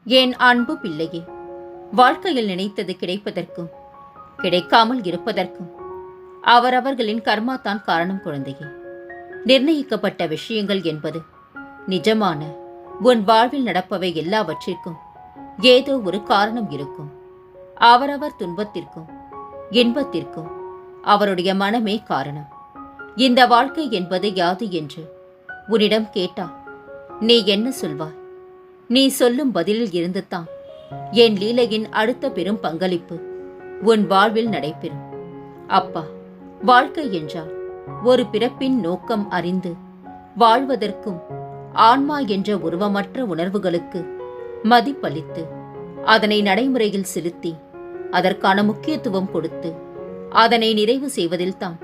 என் அன்பு பிள்ளையே, வாழ்க்கையில் நினைத்தது கிடைப்பதற்கும் கிடைக்காமல் இருப்பதற்கும் அவரவர்களின் கர்மா தான் காரணம். குழந்தையே, நிர்ணயிக்கப்பட்ட விஷயங்கள் என்பது நிஜமான உன் வாழ்வில் நடப்பவை எல்லாவற்றிற்கும் ஏதோ ஒரு காரணம் இருக்கும். அவரவர் துன்பத்திற்கும் இன்பத்திற்கும் அவருடைய மனமே காரணம். இந்த வாழ்க்கை என்பது யாது என்று உன்னிடம் கேட்டால் நீ என்ன சொல்வாய்? நீ சொல்லும் பதிலில் இருந்துதான் என் லீலையின் அடுத்த பெரும் பங்களிப்பு உன் வாழ்வில் நடைபெறும். அப்பா, வாழ்க்கை என்றால் ஒரு பிறப்பின் நோக்கம் அறிந்து வாழ்வதற்கும் ஆன்மா என்ற உருவமற்ற உணர்வுகளுக்கு மதிப்பளித்து அதனை நடைமுறையில் செலுத்தி அதற்கான முக்கியத்துவம் கொடுத்து அதனை நிறைவு செய்வதில்தான்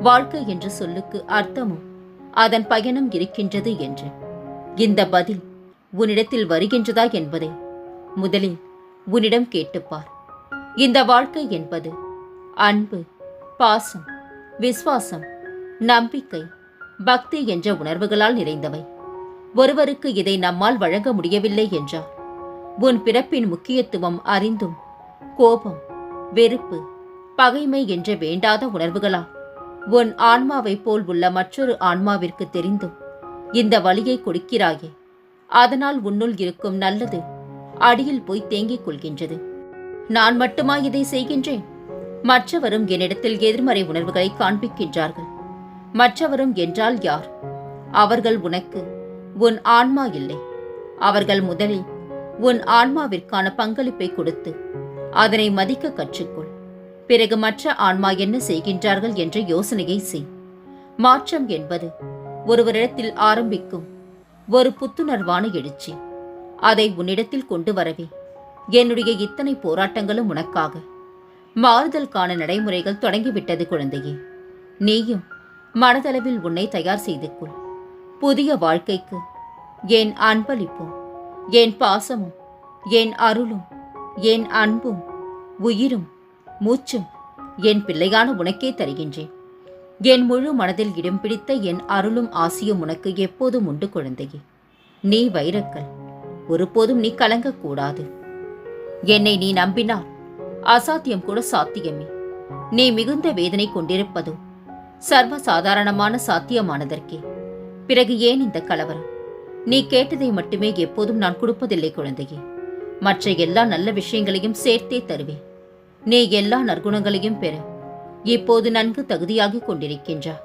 வாழ்க்கை என்ற சொல்லுக்கு அர்த்தமும் அதன் பயணம் இருக்கின்றது என்று இந்த பதில் உன்னிடத்தில் வருகின்றதா என்பதை முதலில் உன்னிடம் கேட்டுப்பார். இந்த வாழ்க்கை என்பது அன்பு, பாசம், விசுவாசம், நம்பிக்கை, பக்தி என்ற உணர்வுகளால் நிறைந்தவை. ஒருவருக்கு இதை நம்மால் வழங்க முடியவில்லை என்றால் உன் பிறப்பின் முக்கியத்துவம் அறிந்தும் கோபம், வெறுப்பு, பகைமை என்ற வேண்டாத உணர்வுகளால் உன் ஆன்மாவை போல் உள்ள மற்றொரு ஆன்மாவிற்கு தெரிந்தும் இந்த வலியை கொடுக்கிறாயே, அதனால் உன்னுள் இருக்கும் நல்லது அடியில் போய் தேங்கிக் கொள்கின்றது. நான் மட்டுமா இதை செய்கின்றேன்? மற்றவரும் என்னிடத்தில் எதிர்மறை உணர்வுகளை காண்பிக்கின்றார்கள். மற்றவரும் என்றால் யார்? அவர்கள் உனக்கு உன் ஆன்மா இல்லை. அவர்கள் முதலில் உன் ஆன்மாவிற்கான பங்களிப்பை கொடுத்து அதனை மதிக்க கற்றுக்கொள். பிறகு மற்ற ஆன்மா என்ன செய்கின்றார்கள் என்ற யோசனையை செய். மாற்றம் என்பது ஒருவரிடத்தில் ஆரம்பிக்கும் ஒரு புத்துணர்வான எழுச்சி. அதை உன்னிடத்தில் கொண்டு வரவே என்னுடைய இத்தனை போராட்டங்களும் உனக்காக. மாறுதலுக்கான நடைமுறைகள் தொடங்கிவிட்டது குழந்தையே. நீயும் மனதளவில் உன்னை தயார் செய்து கொள். புதிய வாழ்க்கைக்கு என் அன்பளிப்பும், என் பாசமும், என் அருளும், என் அன்பும், உயிரும், மூச்சும் என் பிள்ளையான உனக்கே தருகின்றேன். என் முழு மனதில் இடம் பிடித்த என் அருளும் ஆசியும் உனக்கு எப்போதும் உண்டு குழந்தையே. நீ வைரக்கல், ஒருபோதும் நீ கலங்கக்கூடாது. என்னை நீ நம்பினால் அசாத்தியம் கூட சாத்தியமே. நீ மிகுந்த வேதனை கொண்டிருப்பதோ சர்வ சாதாரணமான சாத்தியமானதற்கே. பிறகு ஏன் இந்த கலவரம்? நீ கேட்டதை மட்டுமே எப்போதும் நான் கொடுப்பதில்லை குழந்தையே. மற்ற எல்லா நல்ல விஷயங்களையும் சேர்த்தே தருவேன். நீ எல்லா நற்குணங்களையும் பெற இப்போது நன்கு தகுதியாகிக் கொண்டிருக்கின்றாய்.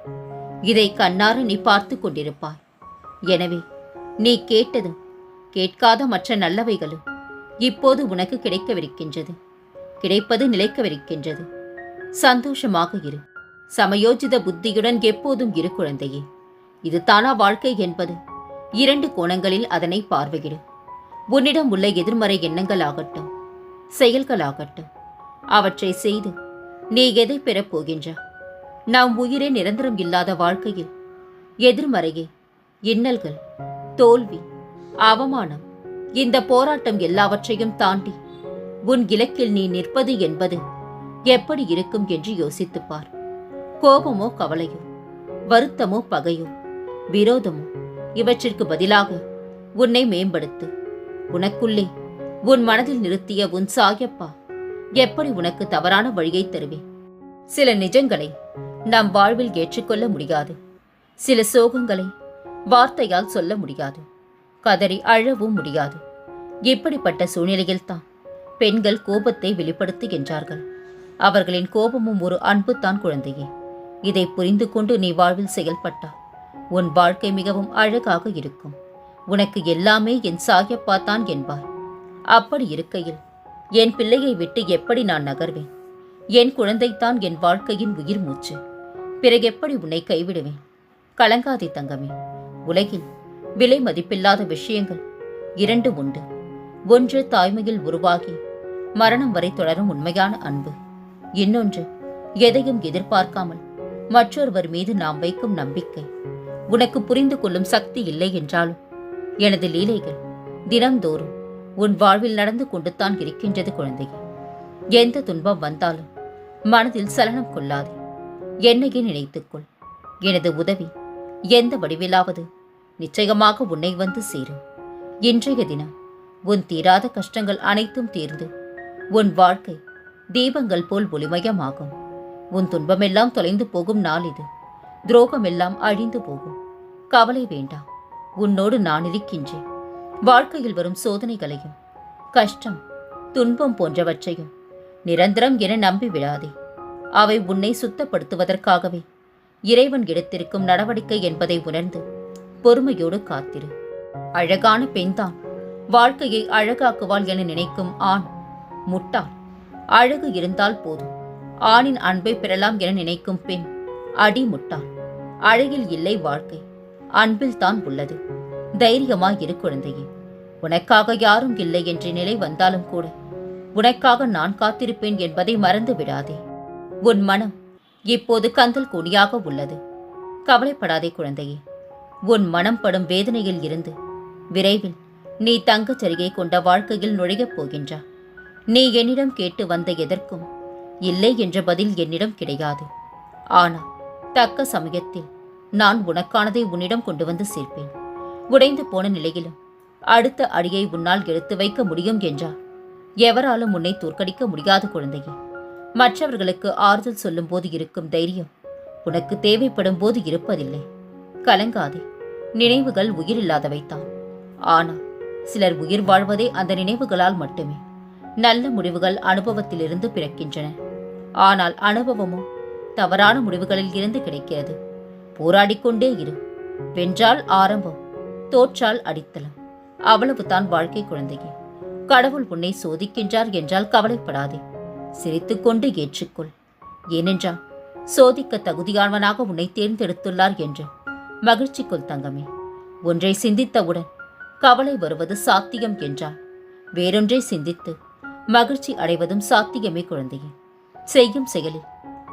இதை கண்ணார நீ பார்த்து கொண்டிருப்பாய். எனவே நீ கேட்டதும் கேட்காத மற்ற நல்லவைகளும் இப்போது உனக்கு கிடைக்கவிருக்கின்றது. கிடைப்பது நிலைக்கவிருக்கின்றது. சந்தோஷமாக இரு. சமயோஜித புத்தியுடன் எப்போதும் இரு குழந்தையே. இது தானா வாழ்க்கை என்பது? இரண்டு கோணங்களில் அதனை பார்வையிடு. உன்னிடம் உள்ள எதிர்மறை எண்ணங்களாகட்டும், செயல்களாகட்டும், அவற்றை செய்து நீ எதை பெறப் போகின்றாய்? நாம் உயிரே நிரந்தரம் இல்லாத வாழ்க்கையில் எதிர்மறையே, இன்னல்கள், தோல்வி, அவமானம், இந்த போராட்டம் எல்லாவற்றையும் தாண்டி உன் இலக்கில் நீ நிற்பது என்பது எப்படி இருக்கும் என்று யோசித்துப்பார். கோபமோ கவலையோ, வருத்தமோ பகையோ, விரோதமோ, இவற்றிற்கு பதிலாக உன்னை மேம்படுத்து. உனக்குள்ளே உன் மனதில் நிறுத்திய உன் சாயப்பா எப்படி உனக்கு தவறான வழியை தருவேன்? சில நிஜங்களை நம் வாழ்வில் ஏற்றுக்கொள்ள முடியாது. சில சோகங்களை வார்த்தையால் சொல்ல முடியாது. கதறி அழவும் முடியாது. இப்படிப்பட்ட சூழ்நிலையில்தான் பெண்கள் கோபத்தை வெளிப்படுத்துகின்றார்கள். அவர்களின் கோபமும் ஒரு அன்பு தான் குழந்தையே. இதை புரிந்து கொண்டு நீ வாழ்வில் செயல்பட்டால் உன் வாழ்க்கை மிகவும் அழகாக இருக்கும். உனக்கு எல்லாமே என் சாயப்பா தான் என்பாய். அப்படி இருக்கையில் என் பிள்ளையை விட்டு எப்படி நான் நகர்வேன்? என் குழந்தைத்தான் என் வாழ்க்கையின் உயிர் மூச்சு. பிறகு எப்படி உன்னை கைவிடுவேன்? கலங்காதே தங்கமே. உலகில் விலை மதிப்பில்லாத விஷயங்கள் இரண்டு உண்டு. ஒன்று தாய்மையில் உருவாகி மரணம் வரை தொடரும் உண்மையான அன்பு. இன்னொன்று எதையும் எதிர்பார்க்காமல் மற்றொருவர் மீது நாம் வைக்கும் நம்பிக்கை. உனக்கு புரிந்து கொள்ளும் சக்தி இல்லை என்றாலும் எனது லீலைகள் தினந்தோறும் உன் வாழ்வில் நடந்து கொண்டுத்தான் இருக்கின்றது குழந்தையே. எந்த துன்பம் வந்தாலும் மனதில் சலனம் கொள்ளாதே. என்னையே நினைத்துக்கொள். எனது உதவி எந்த வடிவிலாவது நிச்சயமாக உன்னை வந்து சேரும். இன்றைய தினம் உன் தீராத கஷ்டங்கள் அனைத்தும் தீர்ந்து உன் வாழ்க்கை தீபங்கள் போல் ஒளிமயமாகும். உன் துன்பமெல்லாம் தொலைந்து போகும் நாள் இது. துரோகமெல்லாம் அழிந்து போகும். கவலை வேண்டாம், உன்னோடு நான் இருக்கின்றேன். வாழ்க்கையில் வரும் சோதனைகளையும் கஷ்டம் துன்பம் போன்றவற்றையும் நிரந்தரம் என நம்பி விடாதே. அவை உன்னை சுத்தப்படுத்துவதற்காகவே இறைவன் எடுத்திருக்கும் நடவடிக்கை என்பதை உணர்ந்து பொறுமையோடு காத்திரு. அழகான பெண்தான் வாழ்க்கையை அழகாக்குவாள் என நினைக்கும் ஆண் முட்டாள். அழகு இருந்தால் போதும் ஆணின் அன்பை பெறலாம் என நினைக்கும் பெண் அடி முட்டாள். அழகில் இல்லை வாழ்க்கை, அன்பில் தான் உள்ளது. தைரியமாயிரு குழந்தையே. உனக்காக யாரும் இல்லை என்ற நிலை வந்தாலும் கூட உனக்காக நான் காத்திருப்பேன் என்பதை மறந்து விடாதே. உன் மனம் இப்போது கந்தல் கொடியாக உள்ளது. கவலைப்படாதே குழந்தையே. உன் மனம் படும் வேதனையில் இருந்து விரைவில் நீ தங்கச் சரிகை கொண்ட வாழ்க்கையில் நுழையப் போகின்றா. நீ என்னிடம் கேட்டு வந்த எதற்கும் இல்லை என்ற பதில் என்னிடம் கிடையாது. ஆனால் தக்க சமயத்தில் நான் உனக்கானதை உன்னிடம் கொண்டு வந்து சேர்ப்பேன். உடைந்து போன நிலையிலும் அடுத்த அடியை உன்னால் எடுத்து வைக்க முடியும் என்றால் எவராலும் உன்னை தோற்கடிக்க முடியாது குழந்தையே. மற்றவர்களுக்கு ஆறுதல் சொல்லும் போது இருக்கும் தைரியம் உனக்கு தேவைப்படும் போது இருப்பதில்லை. கலங்காதே. நினைவுகள் உயிரில்லாதவைத்தான். ஆனால் சிலர் உயிர் வாழ்வதே அந்த நினைவுகளால் மட்டுமே. நல்ல முடிவுகள் அனுபவத்திலிருந்து பிறக்கின்றன. ஆனால் அனுபவமோ தவறான முடிவுகளில் இருந்து கிடைக்கிறது. போராடிக்கொண்டே இரு. வென்றால் ஆரம்பம், தோற்றால் அடித்தளம். அவ்வளவுதான் வாழ்க்கை குழந்தையே. கடவுள் உன்னை சோதிக்கின்றார் என்றால் கவலைப்படாதே. சிரித்துக்கொண்டு ஏற்றுக்கொள். ஏனென்றால் சோதிக்க தகுதியானவனாக உன்னை தேர்ந்தெடுத்துள்ளார் என்று மகிழ்ச்சிக்குள் தங்கமே. ஒன்றை சிந்தித்தவுடன் கவலை வருவது சாத்தியம் என்றால் வேறொன்றை சிந்தித்து மகிழ்ச்சி அடைவதும் சாத்தியமே குழந்தையே. செய்யும் செயலில்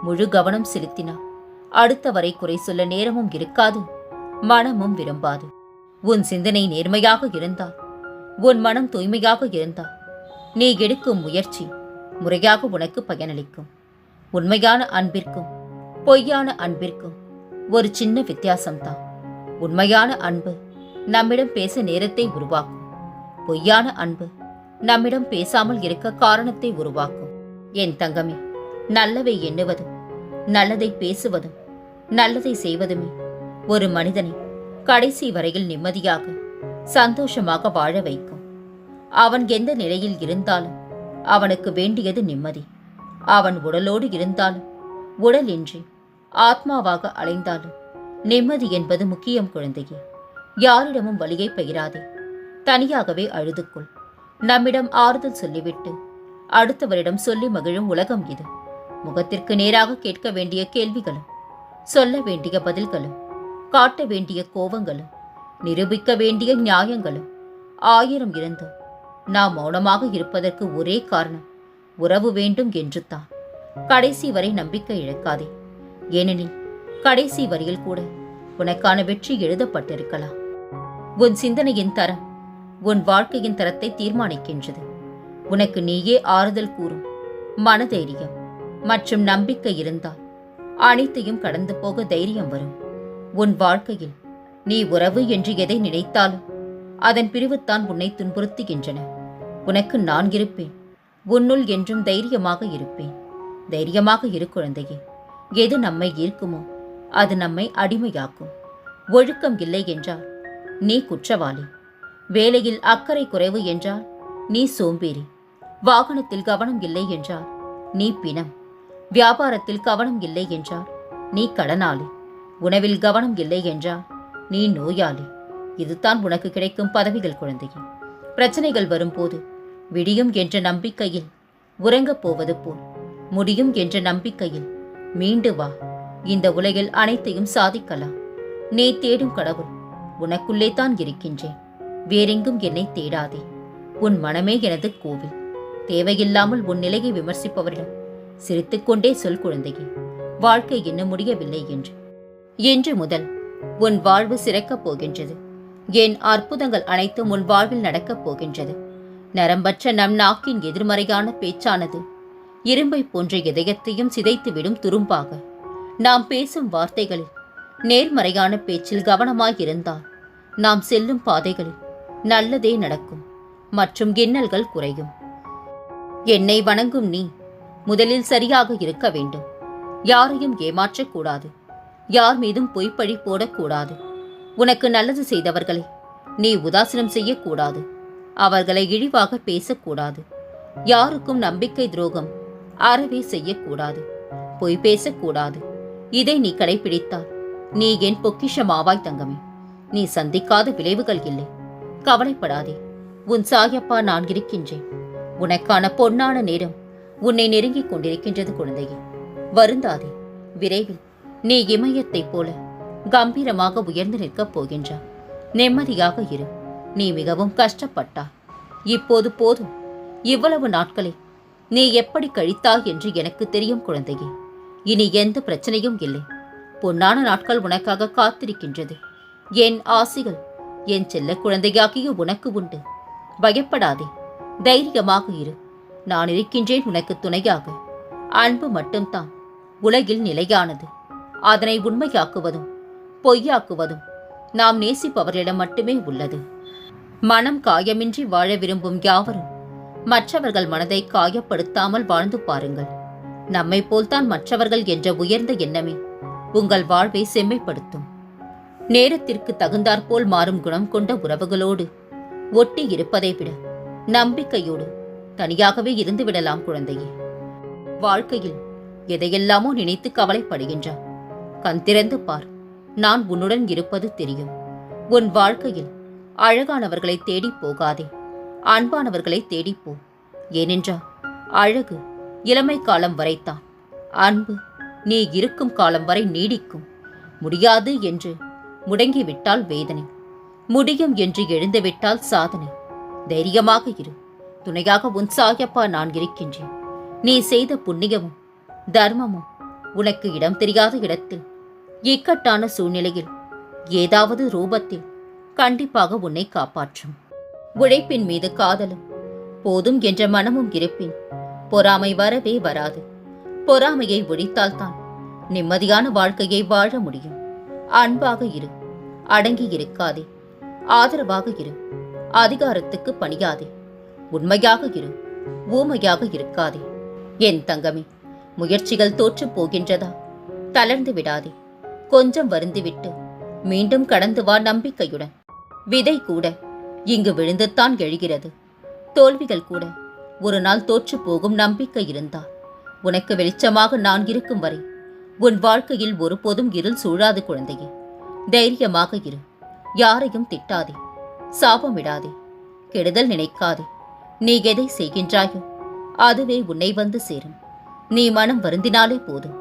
முழு கவனம் செலுத்தினால் அடுத்தவரை குறை சொல்ல நேரமும் இருக்காது, மனமும் விரும்பாது. உன் சிந்தனை நேர்மையாக இருந்தால், உன் மனம் தூய்மையாக இருந்தால், நீ எடுக்கும் முயற்சி முறையாக உனக்கு பயனளிக்கும். உண்மையான அன்பிற்கும் பொய்யான அன்பிற்கும் ஒரு சின்ன வித்தியாசம்தான். உண்மையான அன்பு நம்மிடம் பேச நேரத்தை உருவாக்கும். பொய்யான அன்பு நம்மிடம் பேசாமல் இருக்க காரணத்தை உருவாக்கும். என் தங்கமே, நல்லவை எண்ணுவதும் நல்லதை பேசுவதும் நல்லதை செய்வதுமே ஒரு மனிதனை கடைசி வரையில் நிம்மதியாக சந்தோஷமாக வாழ வைக்கும். அவன் எந்த நிலையில் இருந்தாலும் அவனுக்கு வேண்டியது நிம்மதி. அவன் உடலோடு இருந்தாலும் உடலின்றி ஆத்மாவாக அலைந்தாலும் நிம்மதி என்பது முக்கியம் குழந்தையே. யாரிடமும் வலியை பகிராதே. தனியாகவே அழுதுகொள். நம்மிடம் ஆறுதல் சொல்லிவிட்டு அடுத்தவரிடம் சொல்லி மகிழும் உலகம் இது. முகத்திற்கு நேராக கேட்க வேண்டிய கேள்விகளும், சொல்ல வேண்டிய பதில்களும், காட்ட வேண்டிய கோபங்களும், நிரூபிக்க வேண்டிய நியாயங்களும் 1000 இருந்தும் நாம் மௌனமாக இருப்பதற்கு ஒரே காரணம் உறவு வேண்டும் என்று தான். கடைசி வரை நம்பிக்கை இழக்காதே. ஏனெனில் கடைசி வரியில் கூட உனக்கான வெற்றி எழுதப்பட்டிருக்கலாம். உன் சிந்தனையின் தரம் உன் வாழ்க்கையின் தரத்தை தீர்மானிக்கின்றது. உனக்கு நீயே ஆறுதல் கூறும் மனதைரியம் மற்றும் நம்பிக்கை இருந்தால் அனைத்தையும் கடந்து போக தைரியம் வரும். உன் வாழ்க்கையில் நீ உறவு என்று எதை நினைத்தாலும் அதன் பிரிவுத்தான் உன்னை துன்புறுத்துகின்றன. உனக்கு நான் இருப்பேன். உன்னுள் என்றும் தைரியமாக இருப்பேன். தைரியமாக இரு குழந்தையே. எது நம்மை ஈர்க்குமோ அது நம்மை அடிமையாக்கும். ஒழுக்கம் இல்லை என்றால் நீ குற்றவாளி. வேலையில் அக்கறை குறைவு என்றால் நீ சோம்பேறி. வாகனத்தில் கவனம் இல்லை என்றால் நீ பிணம். வியாபாரத்தில் கவனம் இல்லை என்றால் நீ கடனாளி. உணவில் கவனம் இல்லை என்றால் நீ நோயாளி. இதுதான் உனக்கு கிடைக்கும் பதவிகள் குழந்தையே. பிரச்சனைகள் வரும்போது விடியும் என்ற நம்பிக்கையில் உறங்கப் போவது போல் முடியும் என்ற நம்பிக்கையில் மீண்டு வா. இந்த உலகில் அனைத்தையும் சாதிக்கலாம். நீ தேடும் கடவுள் உனக்குள்ளே தான் இருக்கின்றேன். வேறெங்கும் என்னை தேடாதே. உன் மனமே எனது கோவில். தேவையில்லாமல் உன் நிலையை விமர்சிப்பவரிடம் சிரித்துக்கொண்டே சொல் குழந்தையே, வாழ்க்கை இன்னும் முடியவில்லை என்று. இன்று முதல் உன் வாழ்வு சிறக்கப் போகின்றது. என் அற்புதங்கள் அனைத்தும் உன் வாழ்வில் நடக்கப் போகின்றது. நரம்பற்ற நம் நாக்கின் எதிர்மறையான பேச்சானது இரும்பை போன்ற இதயத்தையும் சிதைத்துவிடும் துரும்பாக. நாம் பேசும் வார்த்தைகளில் நேர்மறையான பேச்சில் கவனமாயிருந்தால் நாம் செல்லும் பாதைகளில் நல்லதே நடக்கும். மற்றும் இன்னல்கள் குறையும். என்னை வணங்கும் நீ முதலில் சரியாக இருக்க வேண்டும். யாரையும் ஏமாற்றக்கூடாது. யார் மீதும் பொய்ப்பழி போடக்கூடாது. உனக்கு நல்லது செய்தவர்களை நீ உதாசீனம் செய்யக்கூடாது. அவர்களை இழிவாக பேசக்கூடாது. யாருக்கும் நம்பிக்கை துரோகம் அறவே செய்யக்கூடாது. பொய் பேசக்கூடாது. இதை நீ கடைபிடித்தால் நீ என் பொக்கிஷமாவாய் தங்கமே. நீ சந்திக்காத விளைவுகள் இல்லை. கவலைப்படாதே. உன் சாயப்பா நான் இருக்கின்றேன். உனக்கான பொன்னான நேரம் உன்னை நெருங்கிக் கொண்டிருக்கின்றது குழந்தையே. வருந்தாதே. விரைவில் நீ இமயத்தைப் போல கம்பீரமாக உயர்ந்து நிற்கப் போகின்றாய். நிம்மதியாக இரு. நீ மிகவும் கஷ்டப்பட்டாய். இப்போது போதும். இவ்வளவு நாட்களை நீ எப்படி கழித்தாய் என்று எனக்கு தெரியும் குழந்தையே. இனி எந்த பிரச்சனையும் இல்லை. பொன்னான நாட்கள் உனக்காக காத்திருக்கின்றது. என் ஆசிகள் என் செல்ல குழந்தையாகிய உனக்கு உண்டு. பயப்படாதே. தைரியமாக இரு. நான் இருக்கின்றேன் உனக்கு துணையாக. அன்பு மட்டும்தான் உலகில் நிலையானது. அதனை உண்மையாக்குவதும் பொய்யாக்குவதும் நாம் நேசிப்பவர்களிடம் மட்டுமே உள்ளது. மனம் காயமின்றி வாழ விரும்பும் யாவரும் மற்றவர்கள் மனதை காயப்படுத்தாமல் வாழ்ந்து பாருங்கள். நம்மை போல்தான் மற்றவர்கள் என்ற உயர்ந்த எண்ணமே உங்கள் வாழ்வை செம்மைப்படுத்தும். நேரத்திற்கு தகுந்தாற்போல் மாறும் குணம் கொண்ட உறவுகளோடு ஒட்டி இருப்பதை விட நம்பிக்கையோடு தனியாகவே இருந்து விடலாம் குழந்தையே. வாழ்க்கையில் எதையெல்லாமோ நினைத்து கவலைப்படுகின்றான். கண் திறந்து பார். நான் உன்னுடன் இருப்பது தெரியும். உன் வாழ்க்கையில் அழகானவர்களை தேடி போகாதே. அன்பானவர்களை தேடிப்போ. ஏனென்றால் அழகு இளமை காலம் வரைத்தான். அன்பு நீ இருக்கும் காலம் வரை நீடிக்கும். முடியாது என்று முடங்கிவிட்டால் வேதனை. முடியும் என்று எழுந்துவிட்டால் சாதனை. தைரியமாக இரு. துணையாக உன் சாயப்பா நான் இருக்கின்றேன். நீ செய்த புண்ணியமும் தர்மமும் உனக்கு இடம் தெரியாத இடத்தில் இக்கட்டான சூழ்நிலையில் ஏதாவது ரூபத்தில் கண்டிப்பாக உன்னை காப்பாற்றும். உழைப்பின் மீது காதலும் போதும் என்ற மனமும் இருப்பின் பொறாமை வரவே வராது. பொறாமையை ஒழித்தால்தான் நிம்மதியான வாழ்க்கையை வாழ முடியும். அன்பாக இரு. அடங்கி இருக்காதே. ஆதரவாக இரு. அதிகாரத்துக்கு பணியாதே. உண்மையாக இரு. ஊமையாக இருக்காதே. என் தங்கமே, முயற்சிகள் தோற்று போகின்றதா? தளர்ந்து விடாதே. கொஞ்சம் வருந்துவிட்டு மீண்டும் கடந்து வா நம்பிக்கையுடன். விதை கூட இங்கு விழுந்துத்தான் எழுகிறது. தோல்விகள் கூட ஒரு நாள் தோற்று போகும் நம்பிக்கை இருந்தால் உனக்கு வெளிச்சமாக நான் இருக்கும் வரை உன் வாழ்க்கையில் ஒருபோதும் இருள் சூழாது குழந்தையே. தைரியமாக இரு. யாரையும் திட்டாதே. சாபமிடாதே. கெடுதல் நினைக்காதே. நீ எதை செய்கின்றாயோ அதுவே உன்னை வந்து சேரும். நீ மனம் வருந்தினாலே போதும்.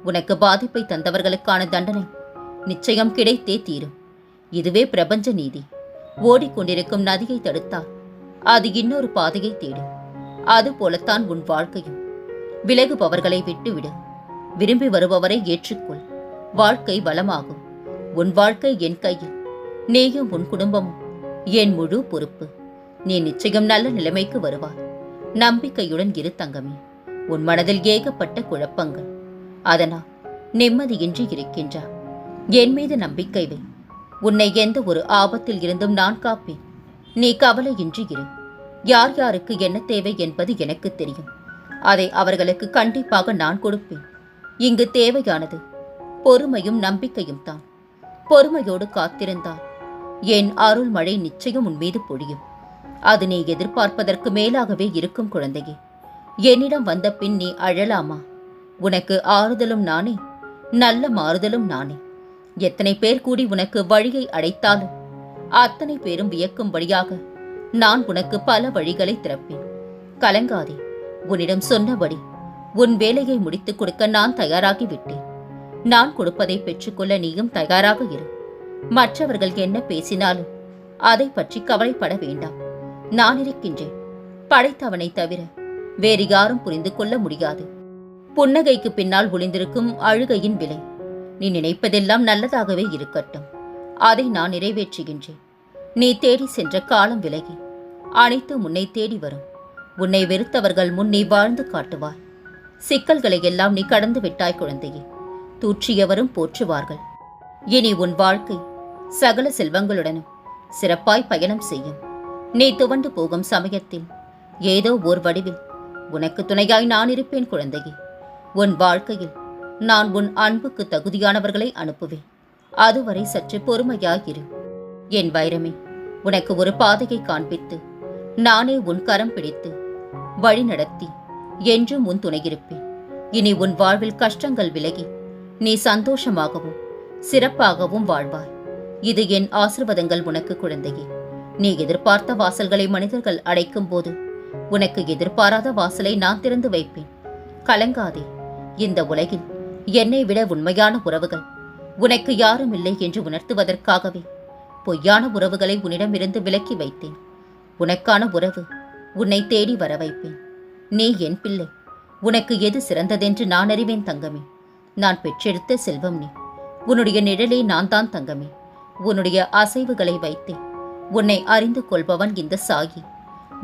உனக்கு பாதிப்பை தந்தவர்களுக்கான தண்டனை நிச்சயம் கிடைத்தே தீரும். இதுவே பிரபஞ்ச நீதி. ஓடிக்கொண்டிருக்கும் நதியை தடுத்தால் அது இன்னொரு பாதையை தேடும். அதுபோலத்தான் உன் வாழ்க்கையும். விலகுபவர்களை விட்டுவிடு. விரும்பி வருபவரை ஏற்றுக்கொள். வாழ்க்கை வளமாகும். உன் வாழ்க்கை என் கையில். நீயும் உன் குடும்பமும் என் முழு பொறுப்பு. நீ நிச்சயம் நல்ல நிலைமைக்கு வருவாய். நம்பிக்கையுடன் இரு தங்கமே. உன் மனதில் ஏகப்பட்ட குழப்பங்கள். அதனால் நிம்மதியின்றி இருக்கின்றாய். என் மீது நம்பிக்கை வை. உன்னை எந்த ஒரு ஆபத்தில் இருந்தும் நான் காப்பேன். நீ கவலையின்றி இரு. யார் யாருக்கு என்ன தேவை என்பது எனக்கு தெரியும். அதை அவர்களுக்கு கண்டிப்பாக நான் கொடுப்பேன். இங்கு தேவையானது பொறுமையும் நம்பிக்கையும் தான். பொறுமையோடு காத்திருந்தால் என் அருள் மழை நிச்சயம் உன் மீது பொழியும். அது நீ எதிர்பார்ப்பதற்கு மேலாகவே இருக்கும் குழந்தையே. என்னிடம் வந்த பின் நீ அழலாமா? உனக்கு ஆறுதலும் நானே, நல்ல மாறுதலும் நானே. எத்தனை பேர் கூடி உனக்கு வழியை அடைத்தாலும் அத்தனை பேரும் வியக்கும்படியாக நான் உனக்கு பல வழிகளை திறப்பேன். கலங்காதே. உன்னிடம் சொன்னபடி உன் வேலையை முடித்துக் கொடுக்க நான் தயாராகிவிட்டேன். நான் கொடுப்பதை பெற்றுக்கொள்ள நீயும் தயாராக இரு. மற்றவர்கள் என்ன பேசினாலும் அதை பற்றி கவலைப்பட வேண்டாம். நான் இருக்கின்றேன். படைத்தவனை தவிர வேறு யாரும் புரிந்து கொள்ள முடியாது. புன்னகைக்கு பின்னால் ஒளிந்திருக்கும் அழுகையின் விலை. நீ நினைப்பதெல்லாம் நல்லதாகவே இருக்கட்டும். அதை நான் நிறைவேற்றுகின்றேன். நீ தேடி சென்ற காலம் விலகி அனைத்து உன்னை தேடி வரும். உன்னை வெறுத்தவர்கள் முன் நீ வாழ்ந்து காட்டுவார். சிக்கல்களை எல்லாம் நீ கடந்து விட்டாய் குழந்தையே. தூற்றியவரும் போற்றுவார்கள். இனி உன் வாழ்க்கை சகல செல்வங்களுடனும் சிறப்பாய் பயணம் செய்யும். நீ துவண்டு போகும் சமயத்தில் ஏதோ ஓர் வடிவில் உனக்கு துணையாய் நான் இருப்பேன் குழந்தையே. உன் வாழ்க்கையில் நான் உன் அன்புக்கு தகுதியானவர்களை அனுப்புவேன். அதுவரை சற்று பொறுமையாயிரு. என் வைரமே, உனக்கு ஒரு பாதையை காண்பித்து நானே உன் கரம் பிடித்து வழி நடத்தி என்றும் உன் துணையிருப்பேன். இனி உன் வாழ்வில் கஷ்டங்கள் விலகி நீ சந்தோஷமாகவும் சிறப்பாகவும் வாழ்வாய். இது என் ஆசீர்வாதங்கள் உனக்கு குழந்தையே. நீ எதிர்பார்த்த வாசல்களை மனிதர்கள் அடைக்கும் போது உனக்கு எதிர்பாராத வாசலை நான் திறந்து வைப்பேன். கலங்காதே. இந்த உலகில் என்னை விட உண்மையான உறவுகள் உனக்கு யாரும் இல்லை என்று உணர்த்துவதற்காகவே பொய்யான உறவுகளை உன்னிடமிருந்து விலக்கி வைத்தேன். உனக்கான உறவு உன்னை தேடி வர வைப்பேன். நீ என் பிள்ளை. உனக்கு எது சிறந்ததென்று நான் அறிவேன் தங்கமே. நான் பெற்றெடுத்த செல்வம் நீ. உன்னுடைய நிழலே நான் தான் தங்கமே. உன்னுடைய அசைவுகளை வைத்தேன் உன்னை அறிந்து கொள்பவன் இந்த சாயி.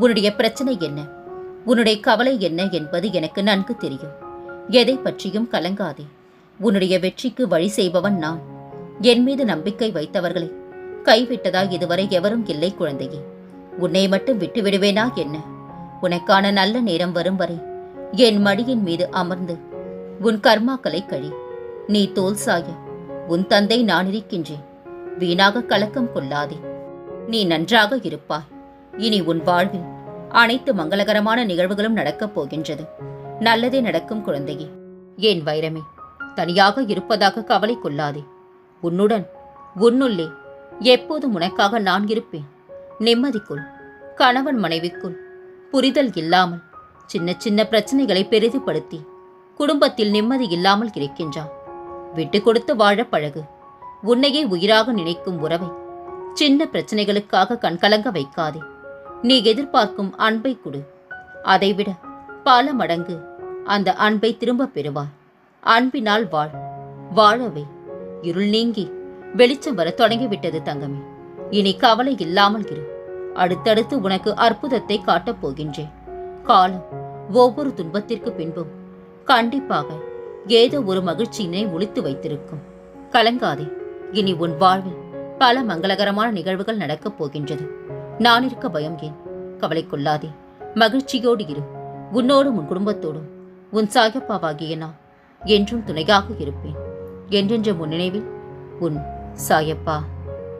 உன்னுடைய பிரச்சனை என்ன, உன்னுடைய கவலை என்ன என்பது எனக்கு நன்கு தெரியும். எதை பற்றியும் கலங்காதே. உன்னுடைய வெற்றிக்கு வழி செய்பவன் நான். என் மீது நம்பிக்கை வைத்தவர்களை கைவிட்டதா இதுவரை எவரும் இல்லை குழந்தையே. உன்னை மட்டும் விட்டு விடுவேனா என்ன? உனக்கான நல்ல நேரம் வரும் வரை என் மடியின் மீது அமர்ந்து உன் கர்மாக்களை கழி. நீ தோல் சாய உன் தந்தை நான் இருக்கின்றேன். வீணாக கலக்கம் கொள்ளாதே. நீ நன்றாக இருப்பாய். இனி உன் வாழ்வில் அனைத்து மங்களகரமான நிகழ்வுகளும் நடக்கப் போகின்றது. நல்லதே நடக்கும் குழந்தையே. ஏன் வைரமே, தனியாக இருப்பதாக கவலை கொள்ளாதே. உன்னுடன் உன்னுள்ளே எப்போதும் உனக்காக நான் இருப்பேன். நிம்மதிக்குள் கணவன் மனைவிக்குள் புரிதல் இல்லாமல் சின்ன சின்ன பிரச்சனைகளை பெரிதுபடுத்தி குடும்பத்தில் நிம்மதி இல்லாமல் இருக்கின்றான். விட்டு கொடுத்து வாழ பழகு. உன்னையே உயிராக நினைக்கும் உறவை சின்ன பிரச்சனைகளுக்காக கண்கலங்க வைக்காதே. நீ எதிர்பார்க்கும் அன்பை கொடு. அதைவிட பல மடங்கு அந்த அன்பை திரும்ப பெறுவாய். அன்பினால் வாழ். வாழவே இருள் நீங்கி வெளிச்சம் வர தொடங்கிவிட்டது தங்கமே. இனி கவலை இல்லாமல் இரு. அடுத்தடுத்து உனக்கு அற்புதத்தை காட்டப் போகின்றேன். காலம் ஒவ்வொரு துன்பத்திற்கு பின்பும் கண்டிப்பாக ஏதோ ஒரு மகிழ்ச்சியினை ஒளித்து வைத்திருக்கும். கலங்காதே. இனி உன் வாழ்வில் பல மங்களகரமான நிகழ்வுகள் நடக்கப் போகின்றது. நான் இருக்க பயம் ஏன்? கவலை கொள்ளாதே. மகிழ்ச்சியோடு இரு. உன்னோடும் உன் குடும்பத்தோடும் உன் சாயப்பாவாகிய நான் என்றும் துணையாக இருப்பேன். என்றென்ற உன் நினைவில் உன் சாயப்பா.